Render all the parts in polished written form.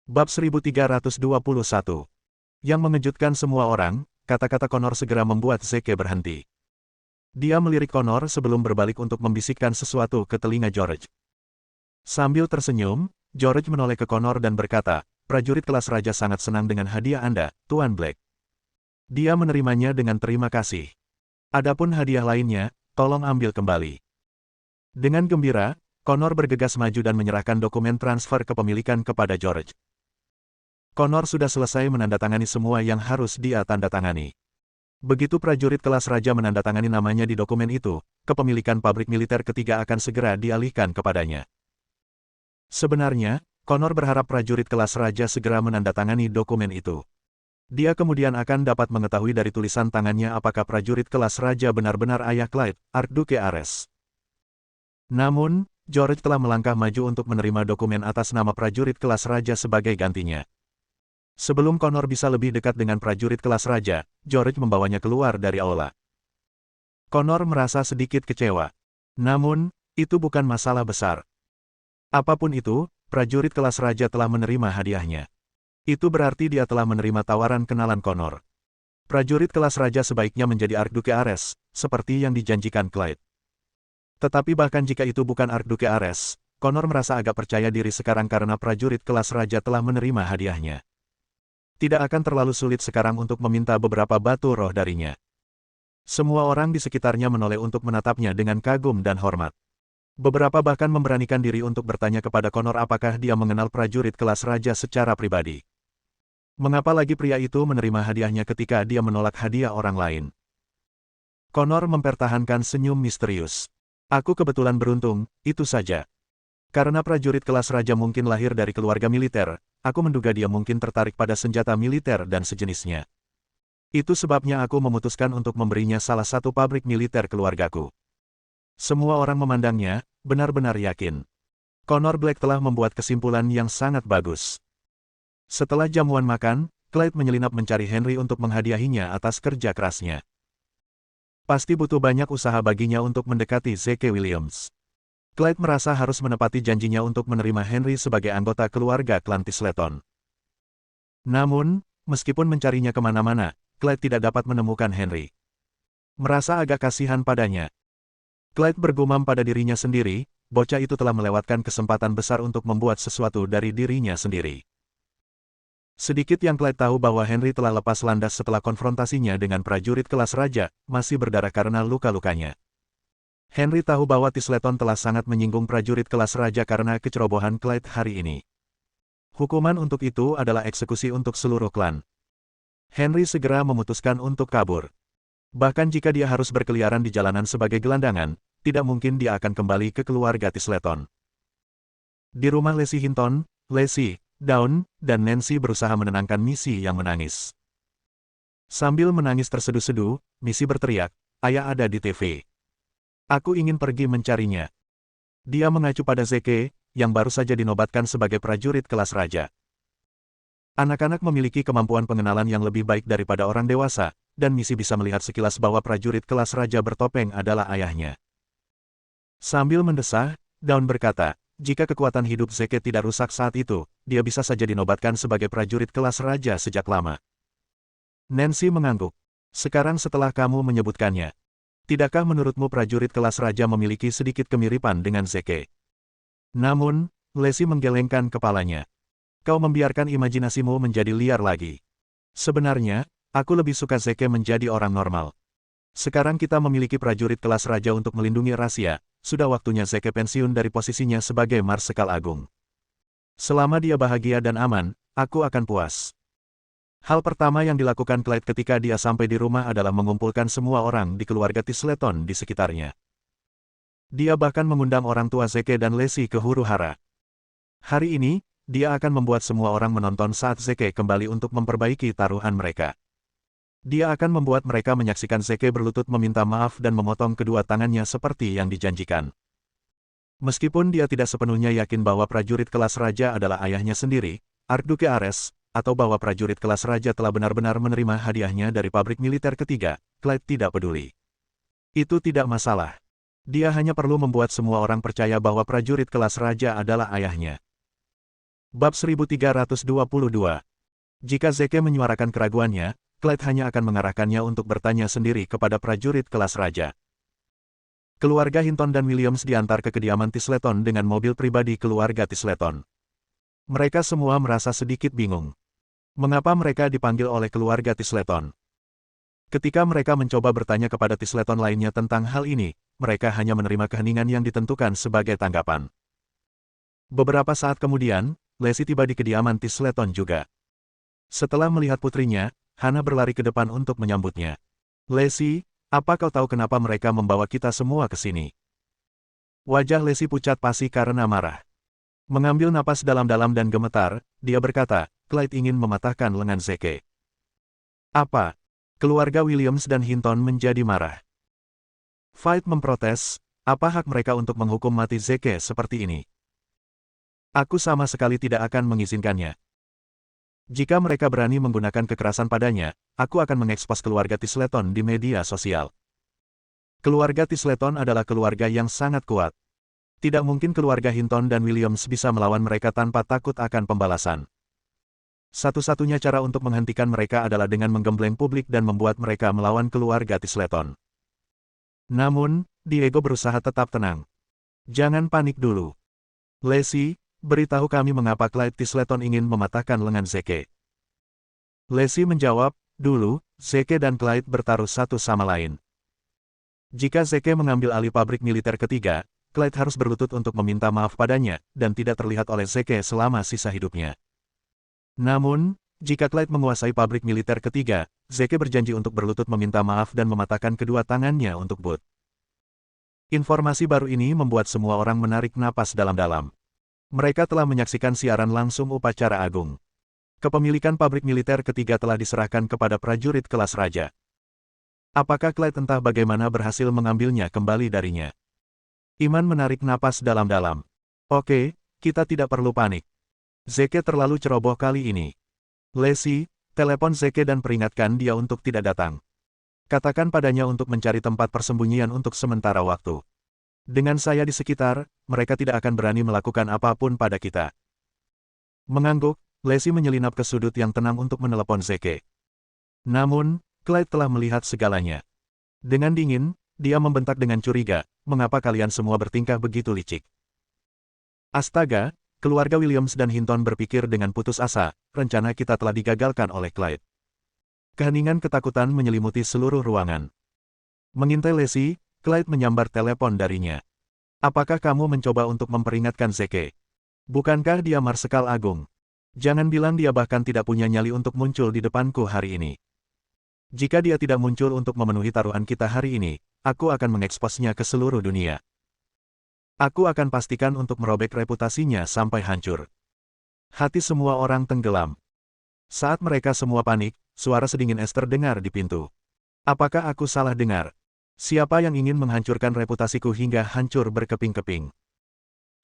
Bab 1321. Yang mengejutkan semua orang, kata-kata Connor segera membuat Zeke berhenti. Dia melirik Connor sebelum berbalik untuk membisikkan sesuatu ke telinga George. Sambil tersenyum, George menoleh ke Connor dan berkata, prajurit kelas raja sangat senang dengan hadiah Anda, Tuan Black. Dia menerimanya dengan terima kasih. Adapun hadiah lainnya, tolong ambil kembali. Dengan gembira, Connor bergegas maju dan menyerahkan dokumen transfer kepemilikan kepada George. Connor sudah selesai menandatangani semua yang harus dia tandatangani. Begitu prajurit kelas raja menandatangani namanya di dokumen itu, kepemilikan pabrik militer ketiga akan segera dialihkan kepadanya. Sebenarnya, Connor berharap prajurit kelas raja segera menandatangani dokumen itu. Dia kemudian akan dapat mengetahui dari tulisan tangannya apakah prajurit kelas raja benar-benar ayah Clyde, Archduke Ares. Namun, George telah melangkah maju untuk menerima dokumen atas nama prajurit kelas raja sebagai gantinya. Sebelum Connor bisa lebih dekat dengan prajurit kelas raja, George membawanya keluar dari aula. Connor merasa sedikit kecewa. Namun, itu bukan masalah besar. Apapun itu, prajurit kelas raja telah menerima hadiahnya. Itu berarti dia telah menerima tawaran kenalan Connor. Prajurit kelas raja sebaiknya menjadi Archduke Ares, seperti yang dijanjikan Clyde. Tetapi bahkan jika itu bukan Archduke Ares, Connor merasa agak percaya diri sekarang karena prajurit kelas raja telah menerima hadiahnya. Tidak akan terlalu sulit sekarang untuk meminta beberapa batu roh darinya. Semua orang di sekitarnya menoleh untuk menatapnya dengan kagum dan hormat. Beberapa bahkan memberanikan diri untuk bertanya kepada Connor apakah dia mengenal prajurit kelas raja secara pribadi. Mengapa lagi pria itu menerima hadiahnya ketika dia menolak hadiah orang lain? Connor mempertahankan senyum misterius. Aku kebetulan beruntung, itu saja. Karena prajurit kelas raja mungkin lahir dari keluarga militer, aku menduga dia mungkin tertarik pada senjata militer dan sejenisnya. Itu sebabnya aku memutuskan untuk memberinya salah satu pabrik militer keluargaku. Semua orang memandangnya, benar-benar yakin. Connor Black telah membuat kesimpulan yang sangat bagus. Setelah jamuan makan, Clyde menyelinap mencari Henry untuk menghadiahinya atas kerja kerasnya. Pasti butuh banyak usaha baginya untuk mendekati Zeke Williams. Clyde merasa harus menepati janjinya untuk menerima Henry sebagai anggota keluarga klan Tisleton. Namun, meskipun mencarinya kemana-mana, Clyde tidak dapat menemukan Henry. Merasa agak kasihan padanya. Clyde bergumam pada dirinya sendiri, bocah itu telah melewatkan kesempatan besar untuk membuat sesuatu dari dirinya sendiri. Sedikit yang Clyde tahu bahwa Henry telah lepas landas setelah konfrontasinya dengan prajurit kelas raja, masih berdarah karena luka-lukanya. Henry tahu bahwa Tisleton telah sangat menyinggung prajurit kelas raja karena kecerobohan Clyde hari ini. Hukuman untuk itu adalah eksekusi untuk seluruh klan. Henry segera memutuskan untuk kabur. Bahkan jika dia harus berkeliaran di jalanan sebagai gelandangan, tidak mungkin dia akan kembali ke keluarga Tisleton. Di rumah Lacey Hinton, Lacey, Dawn, dan Nancy berusaha menenangkan Missy yang menangis. Sambil menangis terseduh-seduh, Missy berteriak, "Ayah ada di TV. Aku ingin pergi mencarinya." Dia mengacu pada Zeke, yang baru saja dinobatkan sebagai prajurit kelas raja. Anak-anak memiliki kemampuan pengenalan yang lebih baik daripada orang dewasa, dan Missy bisa melihat sekilas bahwa prajurit kelas raja bertopeng adalah ayahnya. Sambil mendesah, Dawn berkata, jika kekuatan hidup Zeke tidak rusak saat itu, dia bisa saja dinobatkan sebagai prajurit kelas raja sejak lama. Nancy mengangguk. Sekarang setelah kamu menyebutkannya, tidakkah menurutmu prajurit kelas raja memiliki sedikit kemiripan dengan Zeke? Namun, Lacey menggelengkan kepalanya. Kau membiarkan imajinasimu menjadi liar lagi. Sebenarnya, aku lebih suka Zeke menjadi orang normal. Sekarang kita memiliki prajurit kelas raja untuk melindungi rahasia, sudah waktunya Zeke pensiun dari posisinya sebagai Marsekal Agung. Selama dia bahagia dan aman, aku akan puas. Hal pertama yang dilakukan Clyde ketika dia sampai di rumah adalah mengumpulkan semua orang di keluarga Tisleton di sekitarnya. Dia bahkan mengundang orang tua Zeke dan Lacey ke huru hara. Hari ini, dia akan membuat semua orang menonton saat Zeke kembali untuk memperbaiki taruhan mereka. Dia akan membuat mereka menyaksikan Zeke berlutut meminta maaf dan memotong kedua tangannya seperti yang dijanjikan. Meskipun dia tidak sepenuhnya yakin bahwa prajurit kelas raja adalah ayahnya sendiri, Archduke Ares, atau bahwa prajurit kelas raja telah benar-benar menerima hadiahnya dari pabrik militer ketiga, Clyde tidak peduli. Itu tidak masalah. Dia hanya perlu membuat semua orang percaya bahwa prajurit kelas raja adalah ayahnya. Bab 1322. Jika Zeke menyuarakan keraguannya, Clyde hanya akan mengarahkannya untuk bertanya sendiri kepada prajurit kelas raja. Keluarga Hinton dan Williams diantar ke kediaman Tisleton dengan mobil pribadi keluarga Tisleton. Mereka semua merasa sedikit bingung. Mengapa mereka dipanggil oleh keluarga Tisleton? Ketika mereka mencoba bertanya kepada Tisleton lainnya tentang hal ini, mereka hanya menerima keheningan yang ditentukan sebagai tanggapan. Beberapa saat kemudian, Lacey tiba di kediaman Tisleton juga. Setelah melihat putrinya, Hannah berlari ke depan untuk menyambutnya. "Lacey, apa kau tahu kenapa mereka membawa kita semua ke sini?" Wajah Lacey pucat pasi karena marah. Mengambil napas dalam-dalam dan gemetar, dia berkata, "Clyde ingin mematahkan lengan Zeke." "Apa?" Keluarga Williams dan Hinton menjadi marah. Fight memprotes, "Apa hak mereka untuk menghukum mati Zeke seperti ini? Aku sama sekali tidak akan mengizinkannya. Jika mereka berani menggunakan kekerasan padanya, aku akan mengekspos keluarga Tisleton di media sosial." Keluarga Tisleton adalah keluarga yang sangat kuat. Tidak mungkin keluarga Hinton dan Williams bisa melawan mereka tanpa takut akan pembalasan. Satu-satunya cara untuk menghentikan mereka adalah dengan menggembleng publik dan membuat mereka melawan keluarga Tisleton. Namun, Diego berusaha tetap tenang. "Jangan panik dulu. Lacey, beritahu kami mengapa Clyde Tisleton ingin mematahkan lengan Zeke." Lacey menjawab, "Dulu, Zeke dan Clyde bertaruh satu sama lain. Jika Zeke mengambil alih pabrik militer ketiga, Clyde harus berlutut untuk meminta maaf padanya, dan tidak terlihat oleh Zeke selama sisa hidupnya. Namun, jika Clyde menguasai pabrik militer ketiga, Zeke berjanji untuk berlutut meminta maaf dan mematahkan kedua tangannya untuk Bud." Informasi baru ini membuat semua orang menarik napas dalam-dalam. Mereka telah menyaksikan siaran langsung upacara agung. Kepemilikan pabrik militer ketiga telah diserahkan kepada prajurit kelas raja. Apakah Clyde entah bagaimana berhasil mengambilnya kembali darinya? Iman menarik napas dalam-dalam. "Oke, kita tidak perlu panik. Zeke terlalu ceroboh kali ini. Lacey, telepon Zeke dan peringatkan dia untuk tidak datang. Katakan padanya untuk mencari tempat persembunyian untuk sementara waktu. Dengan saya di sekitar, mereka tidak akan berani melakukan apapun pada kita." Mengangguk, Lacey menyelinap ke sudut yang tenang untuk menelepon Zeke. Namun, Clyde telah melihat segalanya. Dengan dingin, dia membentak dengan curiga, "Mengapa kalian semua bertingkah begitu licik?" Astaga, keluarga Williams dan Hinton berpikir dengan putus asa, rencana kita telah digagalkan oleh Clyde. Keheningan ketakutan menyelimuti seluruh ruangan. Mengintai Lacey, Clyde menyambar telepon darinya. "Apakah kamu mencoba untuk memperingatkan Zeke? Bukankah dia Marsekal Agung? Jangan bilang dia bahkan tidak punya nyali untuk muncul di depanku hari ini. Jika dia tidak muncul untuk memenuhi taruhan kita hari ini, aku akan mengeksposnya ke seluruh dunia. Aku akan pastikan untuk merobek reputasinya sampai hancur." Hati semua orang tenggelam. Saat mereka semua panik, suara sedingin es terdengar di pintu. "Apakah aku salah dengar? Siapa yang ingin menghancurkan reputasiku hingga hancur berkeping-keping?"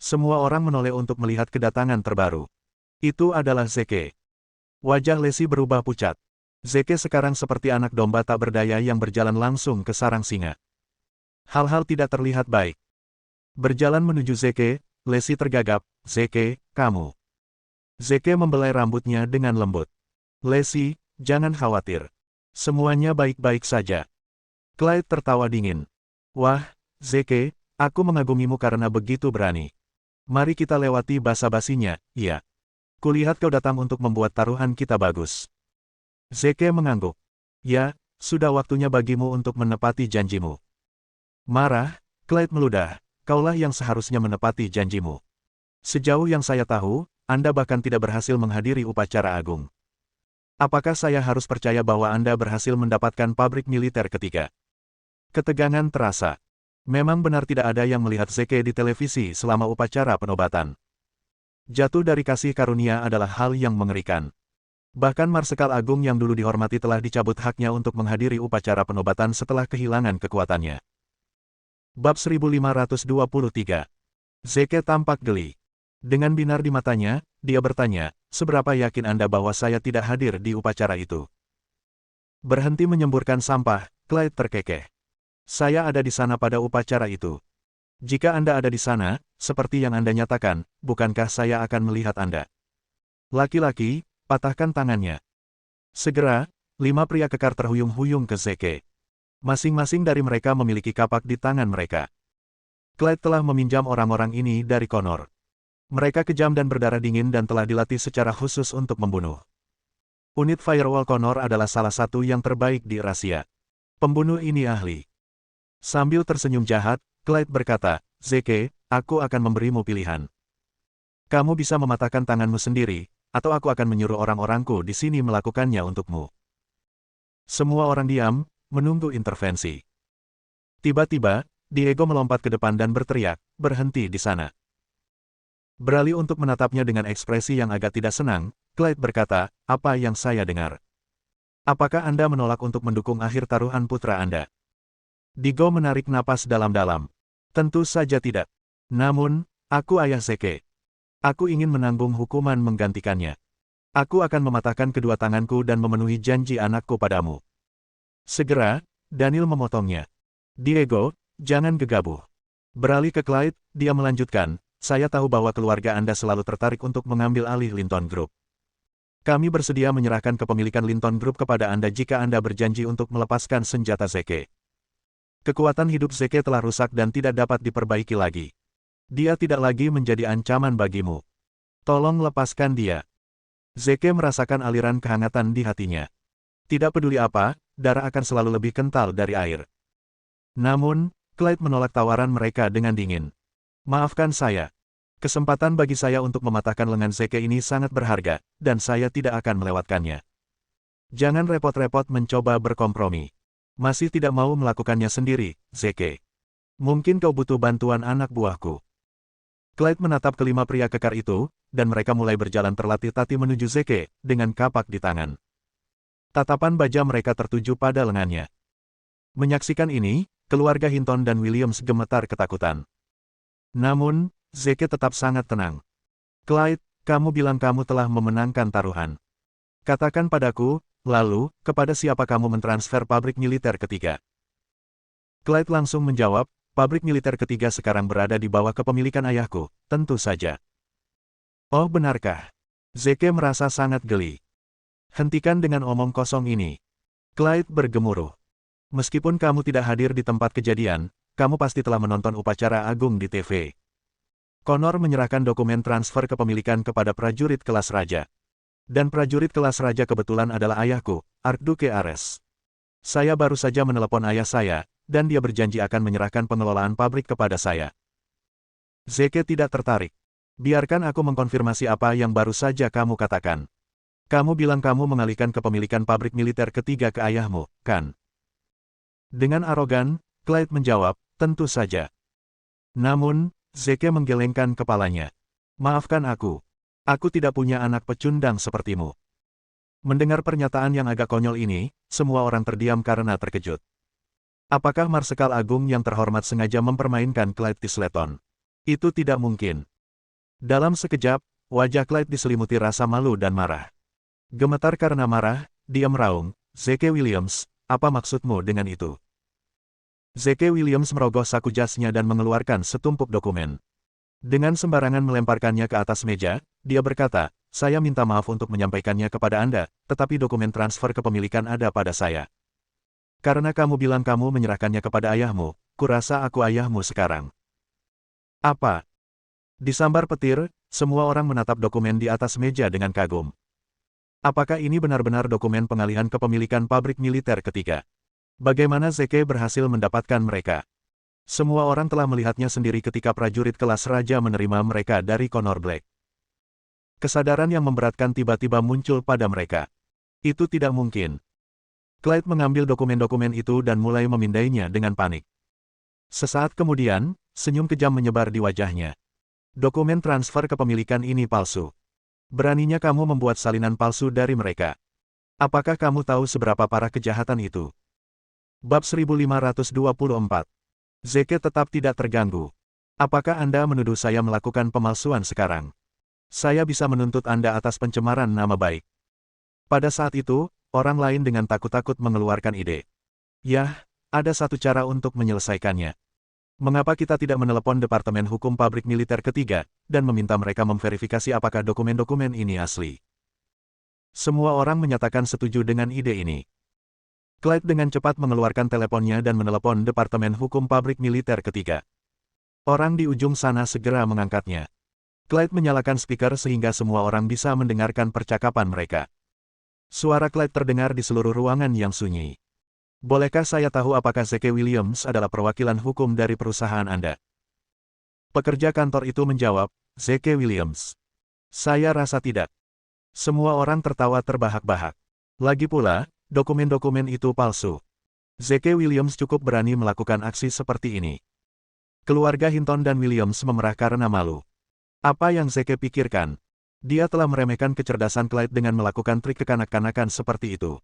Semua orang menoleh untuk melihat kedatangan terbaru. Itu adalah Zeke. Wajah Lacey berubah pucat. Zeke sekarang seperti anak domba tak berdaya yang berjalan langsung ke sarang singa. Hal-hal tidak terlihat baik. Berjalan menuju Zeke, Lacey tergagap, "Zeke, kamu." Zeke membelai rambutnya dengan lembut. "Lacey, jangan khawatir. Semuanya baik-baik saja." Clyde tertawa dingin. "Wah, Zeke, aku mengagumimu karena begitu berani. Mari kita lewati basa-basinya, iya. Kulihat kau datang untuk membuat taruhan kita bagus." Zeke mengangguk. "Ya, sudah waktunya bagimu untuk menepati janjimu." Marah, Clyde meludah, "Kaulah yang seharusnya menepati janjimu. Sejauh yang saya tahu, Anda bahkan tidak berhasil menghadiri upacara agung. Apakah saya harus percaya bahwa Anda berhasil mendapatkan pabrik militer ketiga?" Ketegangan terasa. Memang benar tidak ada yang melihat Zeke di televisi selama upacara penobatan. Jatuh dari kasih karunia adalah hal yang mengerikan. Bahkan Marsekal Agung yang dulu dihormati telah dicabut haknya untuk menghadiri upacara penobatan setelah kehilangan kekuatannya. Bab 1523. Zeke tampak geli. Dengan binar di matanya, dia bertanya, "Seberapa yakin Anda bahwa saya tidak hadir di upacara itu?" Berhenti menyemburkan sampah, Clyde terkekeh. "Saya ada di sana pada upacara itu. Jika Anda ada di sana, seperti yang Anda nyatakan, bukankah saya akan melihat Anda?" Laki-laki, patahkan tangannya. Segera, 5 pria kekar terhuyung-huyung ke Zeke. Masing-masing dari mereka memiliki kapak di tangan mereka. Clyde telah meminjam orang-orang ini dari Connor. Mereka kejam dan berdarah dingin dan telah dilatih secara khusus untuk membunuh. Unit Firewall Connor adalah salah satu yang terbaik di rahasia. Pembunuh ini ahli. Sambil tersenyum jahat, Clyde berkata, Zeke, aku akan memberimu pilihan. Kamu bisa mematahkan tanganmu sendiri, atau aku akan menyuruh orang-orangku di sini melakukannya untukmu. Semua orang diam, menunggu intervensi. Tiba-tiba, Diego melompat ke depan dan berteriak, berhenti di sana. Beralih untuk menatapnya dengan ekspresi yang agak tidak senang, Clyde berkata, apa yang saya dengar? Apakah Anda menolak untuk mendukung akhir taruhan putra Anda? Diego menarik napas dalam-dalam. Tentu saja tidak. Namun, aku ayah Zeke. Aku ingin menanggung hukuman menggantikannya. Aku akan mematahkan kedua tanganku dan memenuhi janji anakku padamu. Segera, Daniel memotongnya. Diego, jangan gegabah. Beralih ke Clyde, dia melanjutkan, saya tahu bahwa keluarga Anda selalu tertarik untuk mengambil alih Linton Group. Kami bersedia menyerahkan kepemilikan Linton Group kepada Anda jika Anda berjanji untuk melepaskan senjata Zeke. Kekuatan hidup Zeke telah rusak dan tidak dapat diperbaiki lagi. Dia tidak lagi menjadi ancaman bagimu. Tolong lepaskan dia. Zeke merasakan aliran kehangatan di hatinya. Tidak peduli apa, darah akan selalu lebih kental dari air. Namun, Clyde menolak tawaran mereka dengan dingin. Maafkan saya. Kesempatan bagi saya untuk mematahkan lengan Zeke ini sangat berharga, dan saya tidak akan melewatkannya. Jangan repot-repot mencoba berkompromi. Masih tidak mau melakukannya sendiri, Zeke. Mungkin kau butuh bantuan anak buahku. Clyde menatap kelima pria kekar itu, dan mereka mulai berjalan terlatih-tatih menuju Zeke, dengan kapak di tangan. Tatapan baja mereka tertuju pada lengannya. Menyaksikan ini, keluarga Hinton dan Williams gemetar ketakutan. Namun, Zeke tetap sangat tenang. Clyde, kamu bilang kamu telah memenangkan taruhan. Katakan padaku, lalu, kepada siapa kamu mentransfer pabrik militer ketiga? Clyde langsung menjawab, pabrik militer ketiga sekarang berada di bawah kepemilikan ayahku, tentu saja. Oh benarkah? Zeke merasa sangat geli. Hentikan dengan omong kosong ini. Clyde bergemuruh. Meskipun kamu tidak hadir di tempat kejadian, kamu pasti telah menonton upacara agung di TV. Connor menyerahkan dokumen transfer kepemilikan kepada prajurit kelas raja. Dan prajurit kelas raja kebetulan adalah ayahku, Archduke Ares. Saya baru saja menelepon ayah saya, dan dia berjanji akan menyerahkan pengelolaan pabrik kepada saya. Zeke tidak tertarik. Biarkan aku mengkonfirmasi apa yang baru saja kamu katakan. Kamu bilang kamu mengalihkan kepemilikan pabrik militer ketiga ke ayahmu, kan? Dengan arogan, Clyde menjawab, tentu saja. Namun, Zeke menggelengkan kepalanya. Maafkan aku. Aku tidak punya anak pecundang sepertimu. Mendengar pernyataan yang agak konyol ini, semua orang terdiam karena terkejut. Apakah Marsekal Agung yang terhormat sengaja mempermainkan Clyde Tisleton? Itu tidak mungkin. Dalam sekejap, wajah Clyde diselimuti rasa malu dan marah. Gemetar karena marah, dia meraung, Zeke Williams, apa maksudmu dengan itu? Zeke Williams merogoh saku jasnya dan mengeluarkan setumpuk dokumen. Dengan sembarangan melemparkannya ke atas meja, dia berkata, saya minta maaf untuk menyampaikannya kepada Anda, tetapi dokumen transfer kepemilikan ada pada saya. Karena kamu bilang kamu menyerahkannya kepada ayahmu, kurasa aku ayahmu sekarang. Apa? Disambar petir, semua orang menatap dokumen di atas meja dengan kagum. Apakah ini benar-benar dokumen pengalihan kepemilikan pabrik militer ketiga? Bagaimana Zeke berhasil mendapatkan mereka? Semua orang telah melihatnya sendiri ketika prajurit kelas raja menerima mereka dari Connor Black. Kesadaran yang memberatkan tiba-tiba muncul pada mereka. Itu tidak mungkin. Clyde mengambil dokumen-dokumen itu dan mulai memindainya dengan panik. Sesaat kemudian, senyum kejam menyebar di wajahnya. Dokumen transfer kepemilikan ini palsu. Beraninya kamu membuat salinan palsu dari mereka. Apakah kamu tahu seberapa parah kejahatan itu? Bab 1524. Zeke tetap tidak terganggu. Apakah Anda menuduh saya melakukan pemalsuan sekarang? Saya bisa menuntut Anda atas pencemaran nama baik. Pada saat itu, orang lain dengan takut-takut mengeluarkan ide. Yah, ada satu cara untuk menyelesaikannya. Mengapa kita tidak menelepon Departemen Hukum Pabrik Militer Ketiga, dan meminta mereka memverifikasi apakah dokumen-dokumen ini asli? Semua orang menyatakan setuju dengan ide ini. Clyde dengan cepat mengeluarkan teleponnya dan menelepon Departemen Hukum Pabrik Militer Ketiga. Orang di ujung sana segera mengangkatnya. Clyde menyalakan speaker sehingga semua orang bisa mendengarkan percakapan mereka. Suara Clyde terdengar di seluruh ruangan yang sunyi. Bolehkah saya tahu apakah Zeke Williams adalah perwakilan hukum dari perusahaan Anda? Pekerja kantor itu menjawab, Zeke Williams. Saya rasa tidak. Semua orang tertawa terbahak-bahak. Lagi pula, dokumen-dokumen itu palsu. Zeke Williams cukup berani melakukan aksi seperti ini. Keluarga Hinton dan Williams memerah karena malu. Apa yang Zeke pikirkan? Dia telah meremehkan kecerdasan Clyde dengan melakukan trik kekanak-kanakan seperti itu.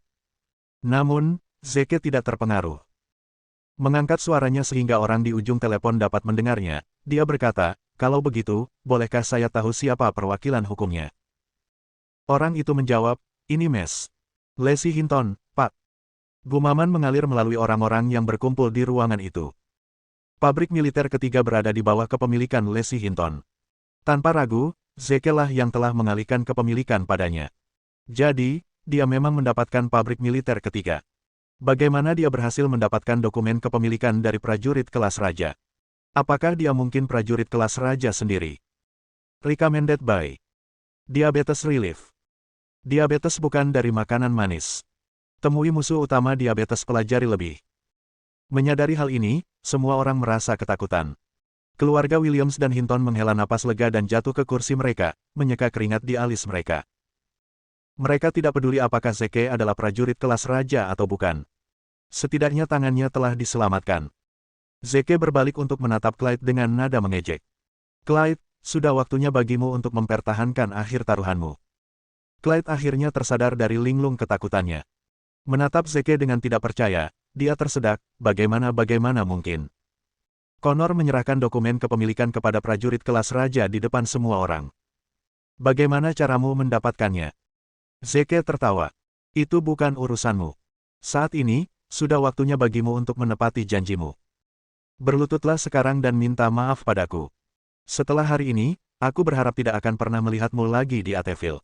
Namun, Zeke tidak terpengaruh. Mengangkat suaranya sehingga orang di ujung telepon dapat mendengarnya, dia berkata, kalau begitu, bolehkah saya tahu siapa perwakilan hukumnya? Orang itu menjawab, ini Miss Leslie Hinton, Pak. Gumaman mengalir melalui orang-orang yang berkumpul di ruangan itu. Pabrik militer ketiga berada di bawah kepemilikan Leslie Hinton. Tanpa ragu, Zeke lah yang telah mengalihkan kepemilikan padanya. Jadi, dia memang mendapatkan pabrik militer ketiga. Bagaimana dia berhasil mendapatkan dokumen kepemilikan dari prajurit kelas raja? Apakah dia mungkin prajurit kelas raja sendiri? Recommended by Diabetes Relief. Diabetes bukan dari makanan manis. Temui musuh utama diabetes, pelajari lebih. Menyadari hal ini, semua orang merasa ketakutan. Keluarga Williams dan Hinton menghela napas lega dan jatuh ke kursi mereka, menyeka keringat di alis mereka. Mereka tidak peduli apakah Zeke adalah prajurit kelas raja atau bukan. Setidaknya tangannya telah diselamatkan. Zeke berbalik untuk menatap Clyde dengan nada mengejek. Clyde, sudah waktunya bagimu untuk mempertahankan akhir taruhanmu. Clyde akhirnya tersadar dari linglung ketakutannya. Menatap Zeke dengan tidak percaya, dia tersedak, bagaimana mungkin. Connor menyerahkan dokumen kepemilikan kepada prajurit kelas raja di depan semua orang. Bagaimana caramu mendapatkannya? Zeke tertawa. Itu bukan urusanmu. Saat ini, sudah waktunya bagimu untuk menepati janjimu. Berlututlah sekarang dan minta maaf padaku. Setelah hari ini, aku berharap tidak akan pernah melihatmu lagi di Ateville.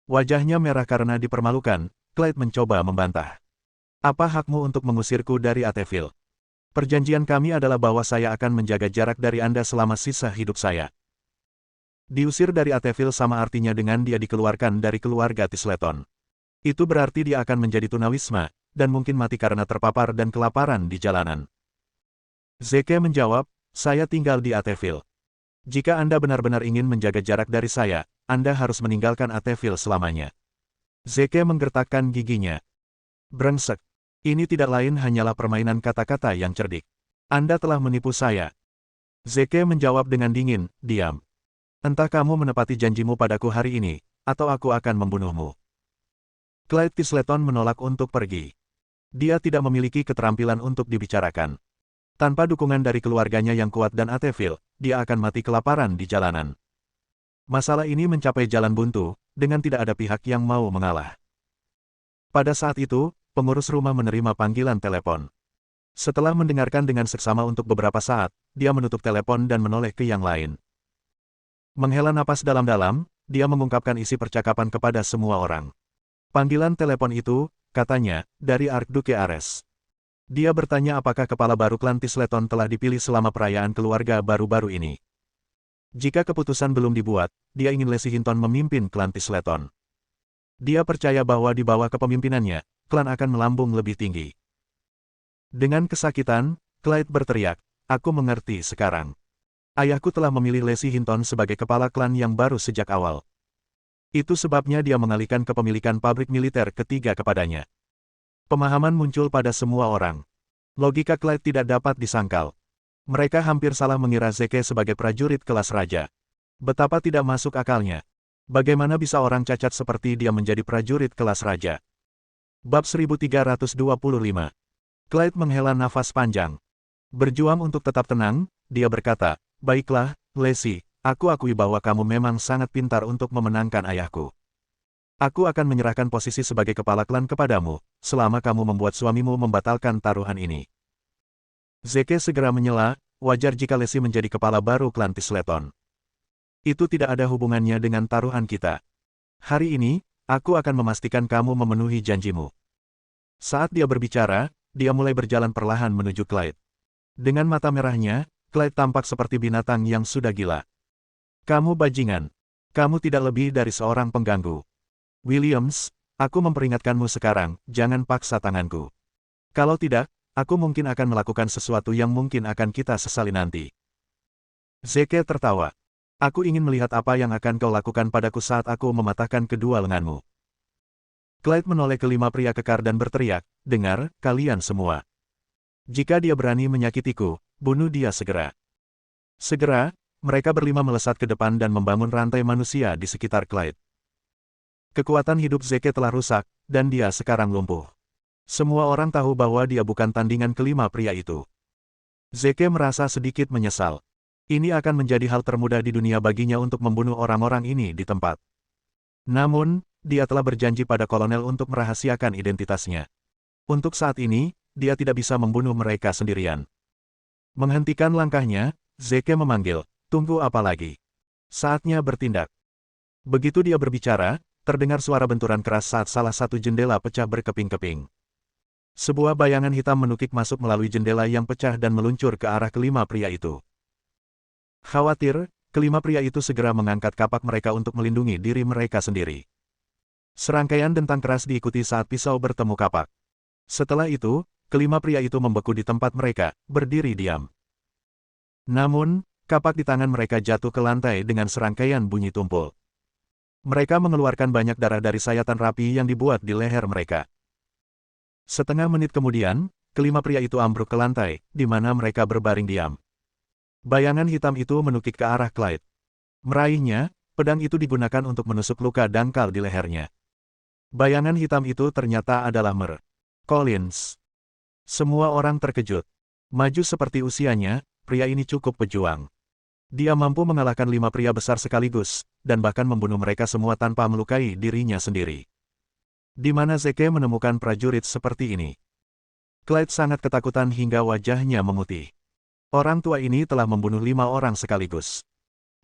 Wajahnya merah karena dipermalukan, Clyde mencoba membantah. Apa hakmu untuk mengusirku dari Ateville? Perjanjian kami adalah bahwa saya akan menjaga jarak dari Anda selama sisa hidup saya. Diusir dari Ateville sama artinya dengan dia dikeluarkan dari keluarga Tisleton. Itu berarti dia akan menjadi tunawisma, dan mungkin mati karena terpapar dan kelaparan di jalanan. Zeke menjawab, saya tinggal di Ateville. Jika Anda benar-benar ingin menjaga jarak dari saya, Anda harus meninggalkan Ateville selamanya. Zeke menggertakkan giginya. Brengsek. Ini tidak lain hanyalah permainan kata-kata yang cerdik. Anda telah menipu saya. Zeke menjawab dengan dingin, diam. Entah kamu menepati janjimu padaku hari ini, atau aku akan membunuhmu. Clyde Tisleton menolak untuk pergi. Dia tidak memiliki keterampilan untuk dibicarakan. Tanpa dukungan dari keluarganya yang kuat dan Ateville, dia akan mati kelaparan di jalanan. Masalah ini mencapai jalan buntu, dengan tidak ada pihak yang mau mengalah. Pada saat itu, pengurus rumah menerima panggilan telepon. Setelah mendengarkan dengan seksama untuk beberapa saat, dia menutup telepon dan menoleh ke yang lain. Menghela napas dalam-dalam, dia mengungkapkan isi percakapan kepada semua orang. Panggilan telepon itu, katanya, dari Archduke Ares. Dia bertanya apakah kepala baru klan Tisleton telah dipilih selama perayaan keluarga baru-baru ini. Jika keputusan belum dibuat, dia ingin Leslie Hinton memimpin klan Tisleton. Dia percaya bahwa di bawah kepemimpinannya, klan akan melambung lebih tinggi. Dengan kesakitan, Clyde berteriak, aku mengerti sekarang. Ayahku telah memilih Leslie Hinton sebagai kepala klan yang baru sejak awal. Itu sebabnya dia mengalihkan kepemilikan pabrik militer ketiga kepadanya. Pemahaman muncul pada semua orang. Logika Clyde tidak dapat disangkal. Mereka hampir salah mengira Zeke sebagai prajurit kelas raja. Betapa tidak masuk akalnya. Bagaimana bisa orang cacat seperti dia menjadi prajurit kelas raja? Bab 1325. Clyde menghela nafas panjang. Berjuang untuk tetap tenang, dia berkata, baiklah, Leslie, aku akui bahwa kamu memang sangat pintar untuk memenangkan ayahku. Aku akan menyerahkan posisi sebagai kepala klan kepadamu, selama kamu membuat suamimu membatalkan taruhan ini. Zeke segera menyela, wajar jika Lesi menjadi kepala baru klan Tisleton. Itu tidak ada hubungannya dengan taruhan kita. Hari ini, aku akan memastikan kamu memenuhi janjimu. Saat dia berbicara, dia mulai berjalan perlahan menuju Clyde. Dengan mata merahnya, Clyde tampak seperti binatang yang sudah gila. Kamu bajingan. Kamu tidak lebih dari seorang pengganggu. Williams, aku memperingatkanmu sekarang, jangan paksa tanganku. Kalau tidak, aku mungkin akan melakukan sesuatu yang mungkin akan kita sesali nanti. Zeke tertawa. Aku ingin melihat apa yang akan kau lakukan padaku saat aku mematahkan kedua lenganmu. Clyde menoleh ke 5 pria kekar dan berteriak, dengar, kalian semua. Jika dia berani menyakitiku, bunuh dia segera. Segera, mereka berlima melesat ke depan dan membangun rantai manusia di sekitar Clyde. Kekuatan hidup Zeke telah rusak, dan dia sekarang lumpuh. Semua orang tahu bahwa dia bukan tandingan kelima pria itu. Zeke merasa sedikit menyesal. Ini akan menjadi hal termudah di dunia baginya untuk membunuh orang-orang ini di tempat. Namun, dia telah berjanji pada kolonel untuk merahasiakan identitasnya. Untuk saat ini, dia tidak bisa membunuh mereka sendirian. Menghentikan langkahnya, Zeke memanggil, tunggu apa lagi? Saatnya bertindak. Begitu dia berbicara, terdengar suara benturan keras saat salah satu jendela pecah berkeping-keping. Sebuah bayangan hitam menukik masuk melalui jendela yang pecah dan meluncur ke arah kelima pria itu. Khawatir, kelima pria itu segera mengangkat kapak mereka untuk melindungi diri mereka sendiri. Serangkaian dentang keras diikuti saat pisau bertemu kapak. Setelah itu, kelima pria itu membeku di tempat mereka, berdiri diam. Namun, kapak di tangan mereka jatuh ke lantai dengan serangkaian bunyi tumpul. Mereka mengeluarkan banyak darah dari sayatan rapi yang dibuat di leher mereka. Setengah menit kemudian, kelima pria itu ambruk ke lantai, di mana mereka berbaring diam. Bayangan hitam itu menukik ke arah Clyde. Meraihnya, pedang itu digunakan untuk menusuk luka dangkal di lehernya. Bayangan hitam itu ternyata adalah Mer. Collins. Semua orang terkejut. Maju seperti usianya, pria ini cukup pejuang. Dia mampu mengalahkan 5 pria besar sekaligus, dan bahkan membunuh mereka semua tanpa melukai dirinya sendiri. Di mana Zeke menemukan prajurit seperti ini? Clyde sangat ketakutan hingga wajahnya memutih. Orang tua ini telah membunuh 5 orang sekaligus.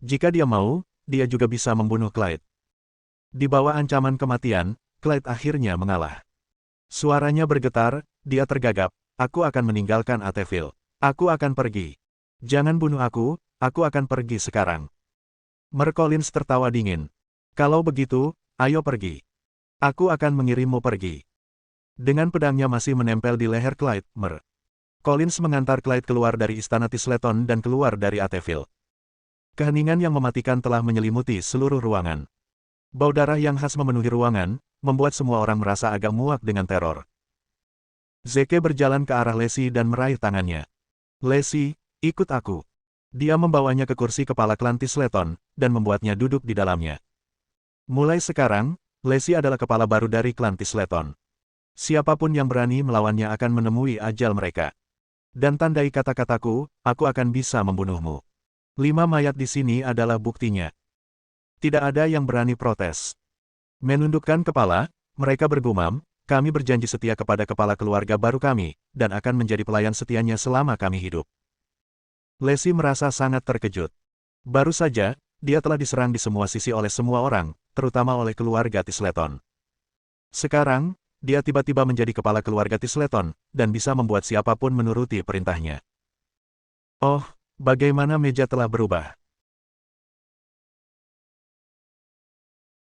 Jika dia mau, dia juga bisa membunuh Clyde. Di bawah ancaman kematian, Clyde akhirnya mengalah. Suaranya bergetar, dia tergagap, aku akan meninggalkan Ateville. Aku akan pergi. Jangan bunuh aku akan pergi sekarang. Mer Collins tertawa dingin. Kalau begitu, ayo pergi. Aku akan mengirimmu pergi. Dengan pedangnya masih menempel di leher Clyde, Mer Collins mengantar Clyde keluar dari istana Tisleton dan keluar dari Ateville. Keheningan yang mematikan telah menyelimuti seluruh ruangan. Bau darah yang khas memenuhi ruangan, membuat semua orang merasa agak muak dengan teror. Zeke berjalan ke arah Lesi dan meraih tangannya. Lesi, ikut aku. Dia membawanya ke kursi kepala klan Tisleton, dan membuatnya duduk di dalamnya. Mulai sekarang, Lesi adalah kepala baru dari klan Tisleton. Siapapun yang berani melawannya akan menemui ajal mereka. Dan tandai kata-kataku, aku akan bisa membunuhmu. 5 mayat di sini adalah buktinya. Tidak ada yang berani protes. Menundukkan kepala, mereka bergumam, kami berjanji setia kepada kepala keluarga baru kami, dan akan menjadi pelayan setianya selama kami hidup. Lesi merasa sangat terkejut. Baru saja, dia telah diserang di semua sisi oleh semua orang, terutama oleh keluarga Tisleton. Sekarang, dia tiba-tiba menjadi kepala keluarga Tisleton, dan bisa membuat siapapun menuruti perintahnya. Oh, bagaimana meja telah berubah.